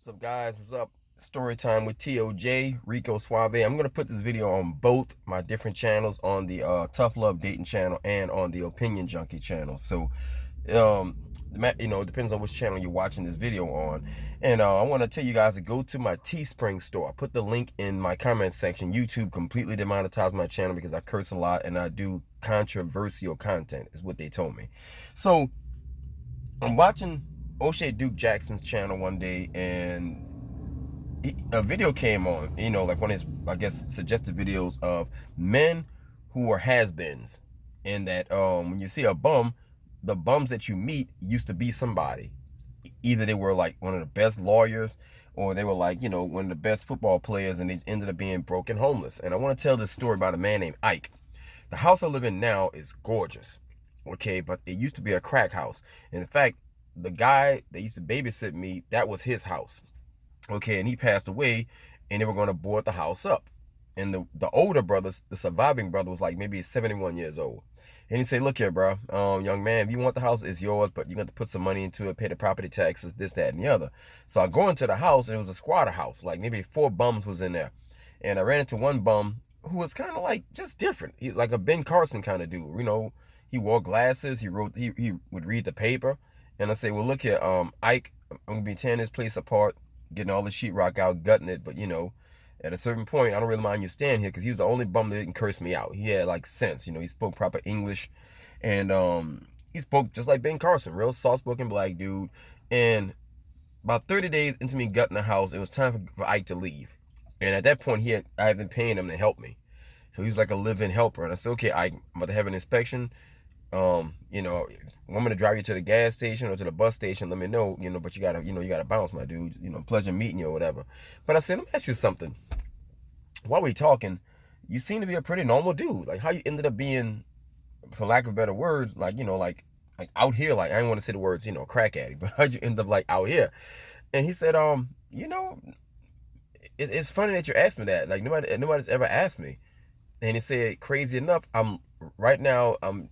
What's up, guys? What's up? Story time with TOJ, Rico Suave. I'm going to put this video on both my different channels, on the Tough Love Dating channel and on the Opinion Junkie channel. So, it depends on which channel you're watching this video on. And I want to tell you guys to go to my Teespring store. I put the link in my comment section. YouTube completely demonetized my channel because I curse a lot and I do controversial content, is what they told me. So, I'm watching O'Shea Duke Jackson's channel one day, and a video came on, like one of his, I guess, suggested videos of men who are has-beens. And that when you see a bum, the bums that you meet used to be somebody. Either they were like one of the best lawyers, or they were like, one of the best football players, and they ended up being broke and homeless. And I want to tell this story about a man named Ike. The house I live in now is gorgeous, okay, but it used to be a crack house. And in fact, the guy that used to babysit me, that was his house, okay, and he passed away, and they were going to board the house up. And the older brother, the surviving brother, was like maybe 71 years old. And he said, look here, bro, young man, if you want the house, it's yours, but you got to put some money into it, pay the property taxes, this, that, and the other. So I go into the house, and it was a squatter house, like maybe 4 bums was in there. And I ran into one bum who was kind of like just different. He like a Ben Carson kind of dude, he wore glasses, he would read the paper. And I say, well, look here, Ike, I'm gonna be tearing this place apart, getting all the sheetrock out, gutting it, but at a certain point, I don't really mind you staying here, because he was the only bum that didn't curse me out. He had like sense, he spoke proper English, and he spoke just like Ben Carson, real soft-spoken black dude. And about 30 days into me gutting the house, it was time for Ike to leave. And at that point, I had been paying him to help me. So he was like a live-in helper. And I said, okay, Ike, I'm about to have an inspection. I'm gonna drive you to the gas station or to the bus station, let me know, but you gotta bounce, my dude, pleasure meeting you or whatever. But I said, let me ask you something. While we talking, you seem to be a pretty normal dude. Like, how you ended up being, for lack of better words, like, like out here, like, I didn't want to say the words, crack addict, but how'd you end up like out here? And he said, it's funny that you asked me that. Like, nobody's ever asked me. And he said, crazy enough, right now I'm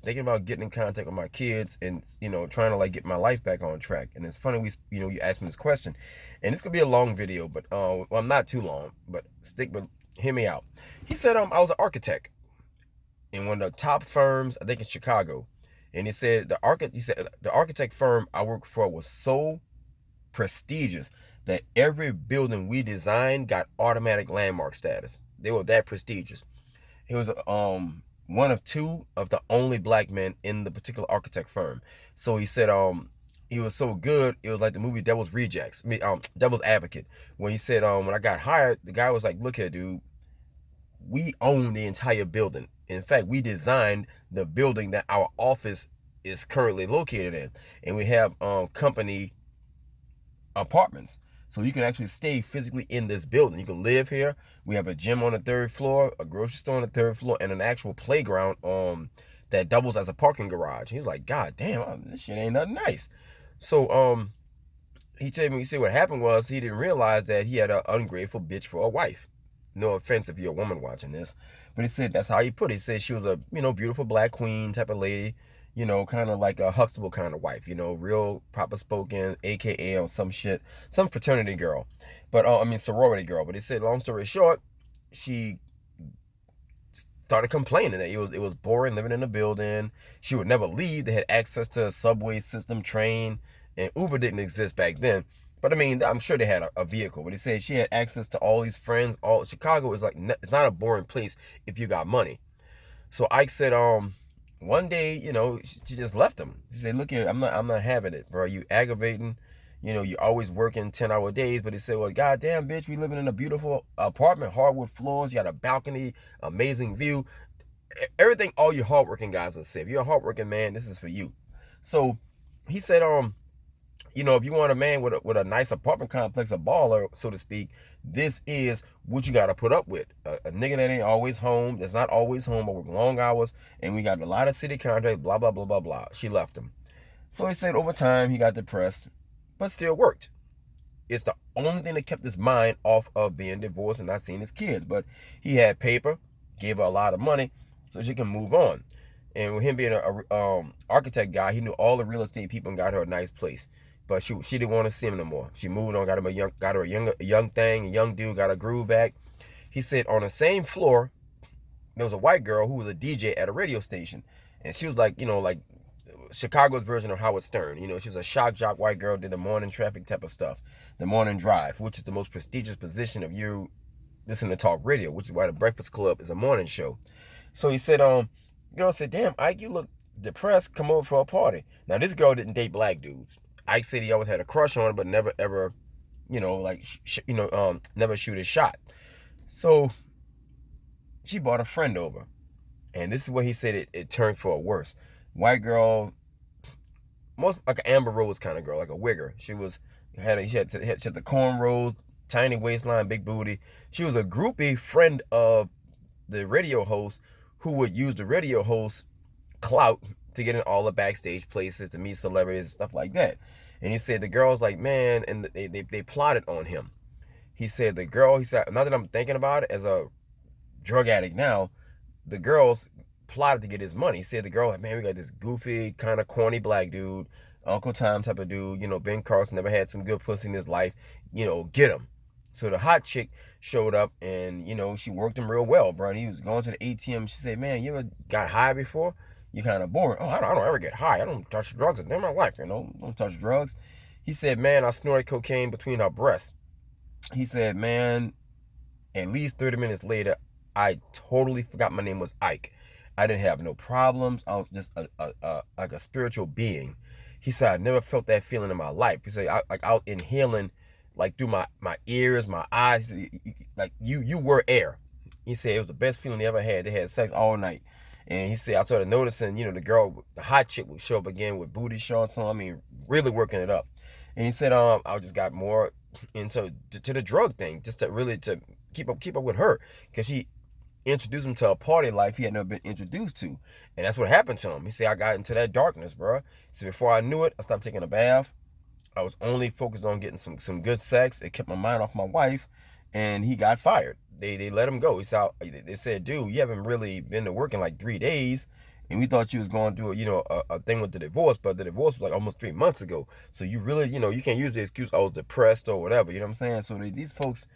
thinking about getting in contact with my kids and trying to like get my life back on track. And it's funny you asked me this question, and this could be a long video, but well, not too long, but hear me out. He said I was an architect in one of the top firms, I think in Chicago. And he said the architect firm I worked for was so prestigious that every building we designed got automatic landmark status. They were that prestigious. He was one of 2 of the only black men in the particular architect firm. So he said he was so good, it was like the movie Devil's Rejects, Devil's Advocate, when he said when I got hired, the guy was like, look here, dude, we own the entire building. In fact, we designed the building that our office is currently located in, and we have company apartments. So you can actually stay physically in this building. You can live here. We have a gym on the 3rd floor, a grocery store on the 3rd floor, and an actual playground that doubles as a parking garage. He was like, God damn, this shit ain't nothing nice. So he said what happened was he didn't realize that he had an ungrateful bitch for a wife. No offense if you're a woman watching this, but he said that's how he put it. He said she was a beautiful black queen type of lady, kind of like a Huxtable kind of wife, real proper spoken, AKA on some shit, some fraternity girl, but sorority girl. But he said, long story short, she started complaining that it was boring living in the building. She would never leave. They had access to a subway system, train, and Uber didn't exist back then. But I'm sure they had a vehicle. But he said she had access to all these friends. All Chicago is like, it's not a boring place if you got money. So Ike said, one day, she just left him. She said, look here, I'm not having it, bro. You aggravating. You always working 10-hour days. But he said, well, goddamn, bitch, we living in a beautiful apartment, hardwood floors. You got a balcony, amazing view. Everything all you hardworking guys would say. If you're a hardworking man, this is for you. So he said, if you want a man with a nice apartment complex, a baller, so to speak, this is what you got to put up with. A nigga that ain't always home, that's not always home, but work long hours, and we got a lot of city contracts, blah, blah, blah, blah, blah. She left him. So he said over time, he got depressed, but still worked. It's the only thing that kept his mind off of being divorced and not seeing his kids. But he had paper, gave her a lot of money so she can move on. And with him being a architect guy, he knew all the real estate people and got her a nice place. but she didn't want to see him no more. She moved on, got her a young thing, a young dude, got a groove back. He said on the same floor there was a white girl who was a DJ at a radio station, and she was like, like Chicago's version of Howard Stern. She was a shock jock white girl, did the morning traffic type of stuff, the morning drive, which is the most prestigious position of you listening to talk radio, which is why the Breakfast Club is a morning show. So he said, girl said, damn, Ike, you look depressed. Come over for a party. Now this girl didn't date black dudes. Ike said he always had a crush on her, but never ever, never shoot his shot. So she brought a friend over, and this is what he said it turned for a worse. White girl, most like an Amber Rose kind of girl, like a wigger. She had the cornrows, tiny waistline, big booty. She was a groupie friend of the radio host, who would use the radio host clout to get in all the backstage places, to meet celebrities and stuff like that. And he said the girl's like, man, and they plotted on him. He said now that I'm thinking about it as a drug addict now, the girls plotted to get his money. He said the girl, like, man, we got this goofy, kind of corny black dude, Uncle Tom type of dude, Ben Carson never had some good pussy in his life, get him. So the hot chick showed up, and she worked him real well, bro. And he was going to the ATM. She said, man, you ever got high before? You kind of bored. Oh, I don't ever get high. I don't touch drugs in my life, don't touch drugs. He said, man, I snorted cocaine between her breasts. He said, man, at least 30 minutes later, I totally forgot my name was Ike. I didn't have no problems. I was just like a spiritual being. He said, I never felt that feeling in my life. He said, I was inhaling like through my ears, my eyes, like you were air. He said it was the best feeling he ever had. They had sex all night. And he said, I started noticing, the hot chick would show up again with booty shorts on. I mean, really working it up. And he said, I just got more into the drug thing, just to keep up with her, because she introduced him to a party life he had never been introduced to. And that's what happened to him. He said, I got into that darkness, bro. He said, before I knew it, I stopped taking a bath. I was only focused on getting some good sex. It kept my mind off my wife, and he got fired. They let him go. They said, dude, you haven't really been to work in like 3 days, and we thought you was going through a thing with the divorce, but the divorce was like almost 3 months ago. So you really, you can't use the excuse I was depressed or whatever. You know what I'm saying? So these folks,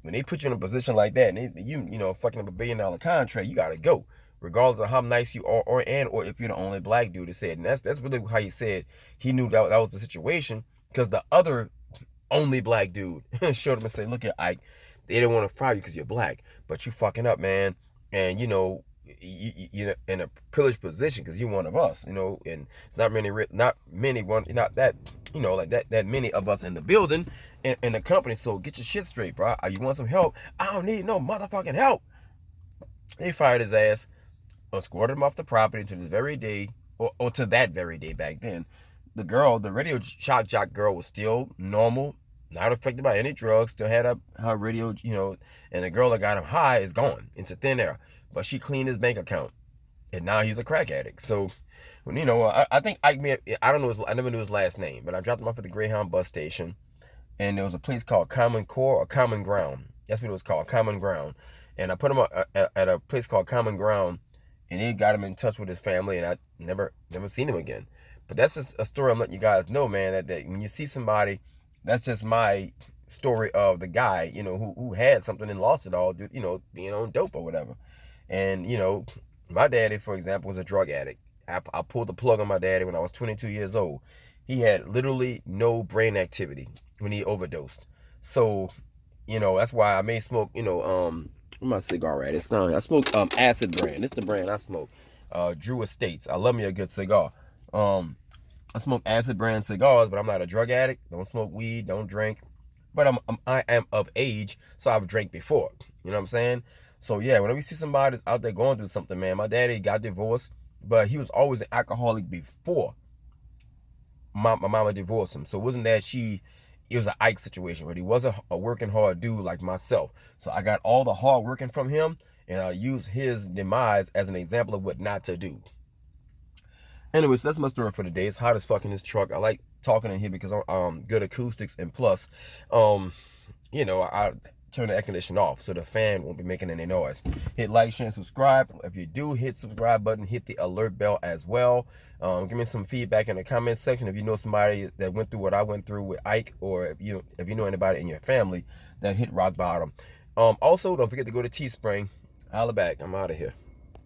when they put you in a position like that, and you fucking up $1 billion contract, you gotta go, regardless of how nice you are, or if you're the only black dude. He said, and that's really how he said he knew that was the situation. Because the other only black dude showed him and said, look here, Ike, they didn't want to fire you because you're black, but you fucking up, man. And, you're in a privileged position because you're one of us, and it's not many of us in the building, in the company. So get your shit straight, bro. You want some help? I don't need no motherfucking help. They fired his ass, escorted him off the property to this very day, or to that very day back then. The radio shock jock girl, was still normal, not affected by any drugs, still had her radio, and the girl that got him high is gone into thin air. But she cleaned his bank account, and now he's a crack addict. So, I think I never knew his last name, but I dropped him off at the Greyhound bus station, and there was a place called Common Core or Common Ground. That's what it was called, Common Ground. And I put him at a place called Common Ground, and they got him in touch with his family, and I never seen him again. But that's just a story I'm letting you guys know, man, that when you see somebody, that's just my story of the guy, who had something and lost it all, being on dope or whatever. And, my daddy, for example, was a drug addict. I pulled the plug on my daddy when I was 22 years old. He had literally no brain activity when he overdosed. So, that's why I may smoke, where my cigar at? I smoke Acid brand. This is the brand I smoke. Drew Estates. I love me a good cigar. I smoke Acid brand cigars, but I'm not a drug addict. Don't smoke weed, don't drink. But I am of age, so I've drank before. You know what I'm saying? So yeah, whenever you see somebody that's out there going through something, man, my daddy got divorced, but he was always an alcoholic before my mama divorced him. So it wasn't that it was an Ike situation, but he wasn't a working hard dude like myself. So I got all the hard working from him, and I used his demise as an example of what not to do. Anyways, that's my story for today. It's hot as fuck in this truck. I like talking in here because I'm good acoustics, and plus, I turn the air conditioner off so the fan won't be making any noise. Hit like, share, and subscribe. If you do, hit subscribe button, hit the alert bell as well. Give me some feedback in the comment section if you know somebody that went through what I went through with Ike, or if you know anybody in your family that hit rock bottom. Also, don't forget to go to Teespring. Holla back. I'm out of here.